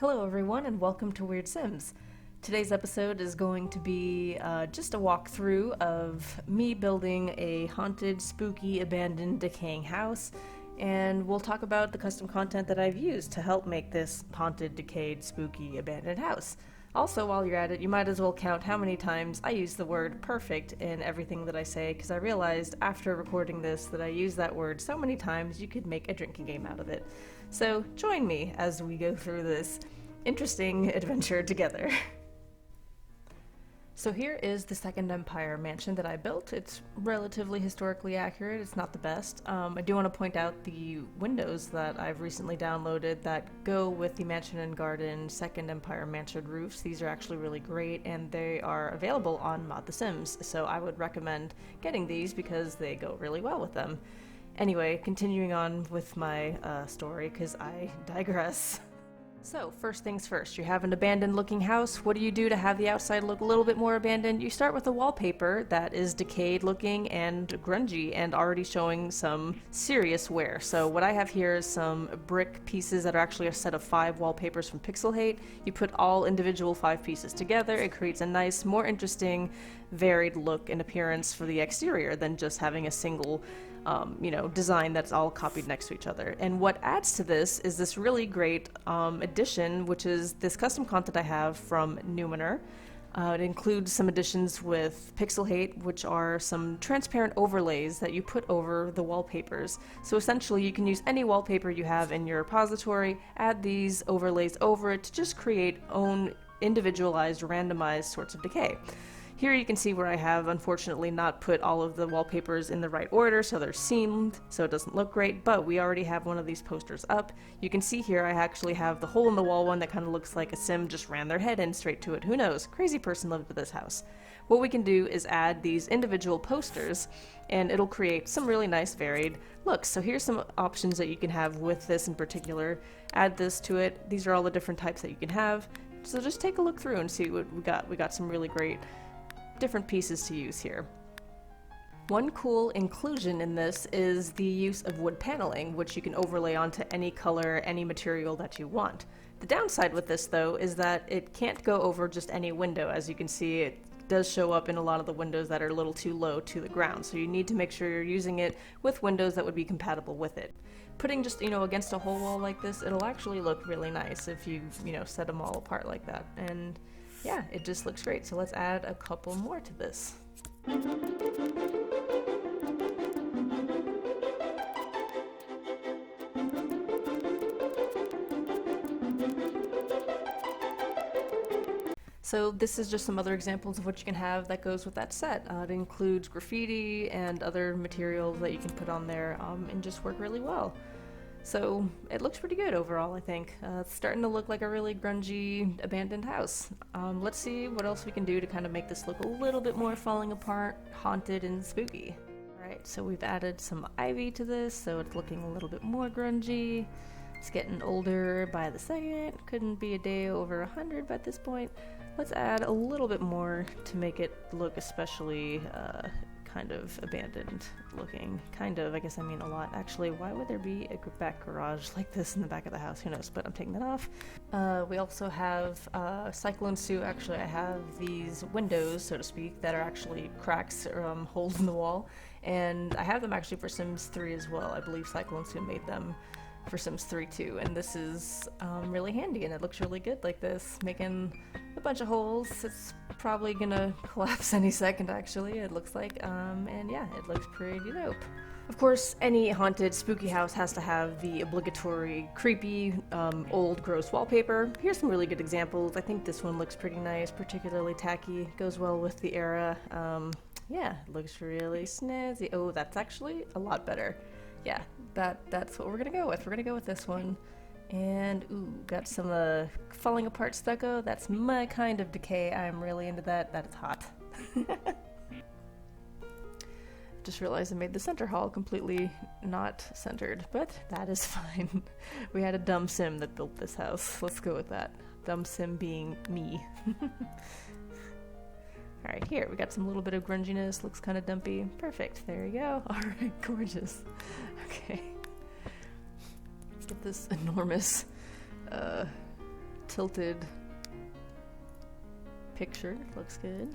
Hello everyone and welcome to Weird Sims. Today's episode is going to be just a walkthrough of me building a haunted, spooky, abandoned, decaying house, and we'll talk about the custom content that I've used to help make this haunted, decayed, spooky, abandoned house. Also, while you're at it, you might as well count how many times I use the word perfect in everything that I say, because I realized after recording this that I use that word so many times you could make a drinking game out of it. So join me as we go through this interesting adventure together. So here is the Second Empire mansion that I built. It's relatively historically accurate. It's not the best. I do want to point out the windows that I've recently downloaded that go with the Mansion and Garden Second Empire mansion roofs. These are actually really great and they are available on Mod the Sims, so I would recommend getting these because they go really well with them. Anyway, continuing on with my story because I digress. So, first things first, you have an abandoned looking house. What do you do to have the outside look a little bit more abandoned? You start with a wallpaper that is decayed looking and grungy and already showing some serious wear. So what I have here is some brick pieces that are actually a set of 5 wallpapers from Pixel Hate. You put all individual 5 pieces together, it creates a nice, more interesting, varied look and appearance for the exterior than just having a single design that's all copied next to each other. And what adds to this is this really great addition, which is this custom content I have from Numenor. It includes some additions with Pixel Hate, which are some transparent overlays that you put over the wallpapers. So essentially you can use any wallpaper you have in your repository, add these overlays over it to just create own individualized, randomized sorts of decay. Here you can see where I have, unfortunately, not put all of the wallpapers in the right order, so they're seamed, so it doesn't look great, but we already have one of these posters up. You can see here I actually have the hole in the wall one that kind of looks like a sim just ran their head in straight to it. Who knows? Crazy person lived in this house. What we can do is add these individual posters, and it'll create some really nice varied looks. So here's some options that you can have with this in particular. Add this to it. These are all the different types that you can have. So just take a look through and see what we got. We got some really great different pieces to use here. One cool inclusion in this is the use of wood paneling, which you can overlay onto any color, any material that you want. The downside with this though is that it can't go over just any window. As you can see, it does show up in a lot of the windows that are a little too low to the ground, so you need to make sure you're using it with windows that would be compatible with it. Putting just, against a whole wall like this, it'll actually look really nice if you, set them all apart like that. And yeah, it just looks great. So let's add a couple more to this. So this is just some other examples of what you can have that goes with that set. It includes graffiti and other materials that you can put on there and just work really well. So it looks pretty good overall, I think. It's starting to look like a really grungy, abandoned house. Let's see what else we can do to kind of make this look a little bit more falling apart, haunted, and spooky. Alright, so we've added some ivy to this, so it's looking a little bit more grungy. It's getting older by the second. Couldn't be a day over 100 by this point. Let's add a little bit more to make it look especially kind of abandoned looking. Kind of, I guess I mean a lot. Actually, why would there be a back garage like this in the back of the house? Who knows, but I'm taking that off. We also have Cyclone Suit. Actually, I have these windows, so to speak, that are actually cracks or holes in the wall. And I have them actually for Sims 3 as well. I believe Cyclone Suit made them for Sims 3 too, and this is really handy and it looks really good like this, making a bunch of holes. It's probably gonna collapse any second actually, it looks like, and yeah, it looks pretty dope. Of course, any haunted, spooky house has to have the obligatory creepy, old, gross wallpaper. Here's some really good examples. I think this one looks pretty nice, particularly tacky, goes well with the era. Yeah, it looks really snazzy. Oh, that's actually a lot better. Yeah, that's what we're gonna go with. We're gonna go with this one. And ooh, got some falling apart stucco. That's my kind of decay. I'm really into that. That is hot. Just realized I made the center hall completely not centered, but that is fine. We had a dumb sim that built this house. Let's go with that. Dumb sim being me. Alright, here, we got some little bit of grunginess, looks kind of dumpy. Perfect, there you go. Alright, gorgeous. Okay. Let's get this enormous tilted picture. Looks good.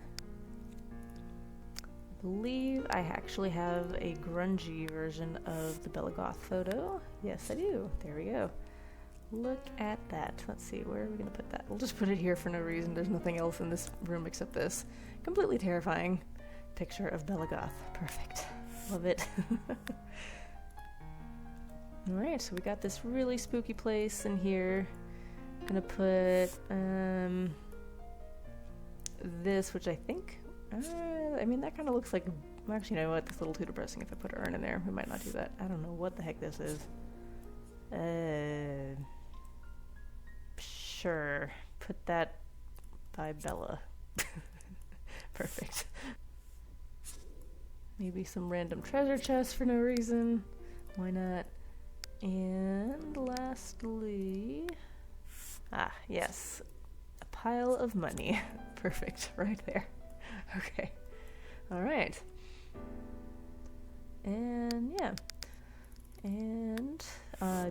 I believe I actually have a grungy version of the Bella Goth photo. Yes, I do. There we go. Look at that. Let's see, where are we gonna put that? We'll just put it here for no reason. There's nothing else in this room except this completely terrifying picture of Bella Goth. Perfect. Love it. Alright, so we got this really spooky place in here. I'm gonna put this, which I think, I mean, that kind of looks like, actually, you know what, that's a little too depressing if I put an urn in there. We might not do that. I don't know what the heck this is. Sure, put that by Bella. Perfect. Maybe some random treasure chest for no reason. Why not? And lastly, yes, a pile of money. Perfect, right there. Okay, all right. And yeah, and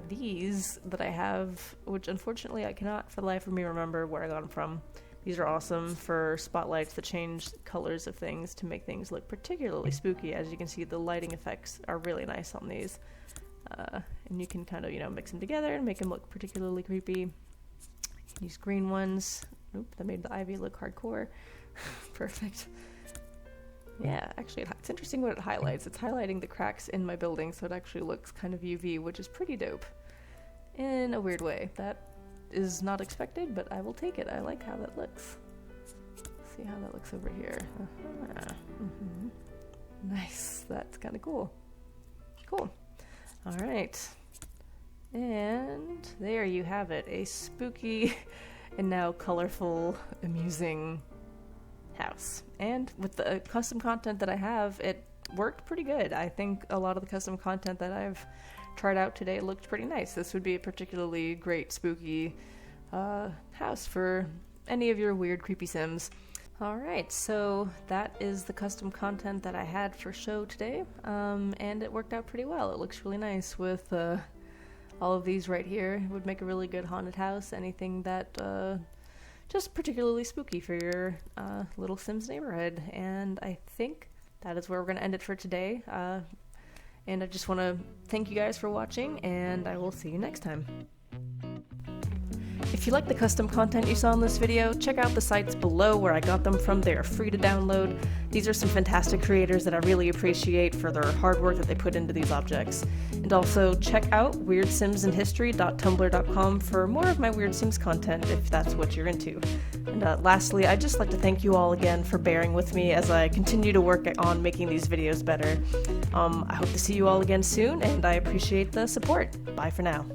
these that I have, which unfortunately I cannot for the life of me remember where I got them from. These are awesome for spotlights that change colors of things to make things look particularly spooky. As you can see, the lighting effects are really nice on these. And you can kind of, you know, mix them together and make them look particularly creepy. You can use green ones. Oop, that made the ivy look hardcore. Perfect. Yeah, actually, it's interesting what it highlights. It's highlighting the cracks in my building, so it actually looks kind of UV, which is pretty dope. In a weird way. That is not expected, but I will take it. I like how that looks. Let's see how that looks over here. Nice. That's kind of cool. Cool. All right. And there you have it. A spooky and now colorful, amusing house. And with the custom content that I have, it worked pretty good. I think a lot of the custom content that I've tried out today looked pretty nice. This would be a particularly great spooky house for any of your weird creepy sims. Alright, so that is the custom content that I had for show today, and it worked out pretty well. It looks really nice with all of these right here. It would make a really good haunted house, anything that just particularly spooky for your little Sims neighborhood. And I think that is where we're going to end it for today. And I just want to thank you guys for watching, and I will see you next time. If you like the custom content you saw in this video, check out the sites below where I got them from. They are free to download. These are some fantastic creators that I really appreciate for their hard work that they put into these objects. And also check out weirdsimsinhistory.tumblr.com for more of my Weird Sims content if that's what you're into. And lastly, I'd just like to thank you all again for bearing with me as I continue to work on making these videos better. I hope to see you all again soon, and I appreciate the support. Bye for now.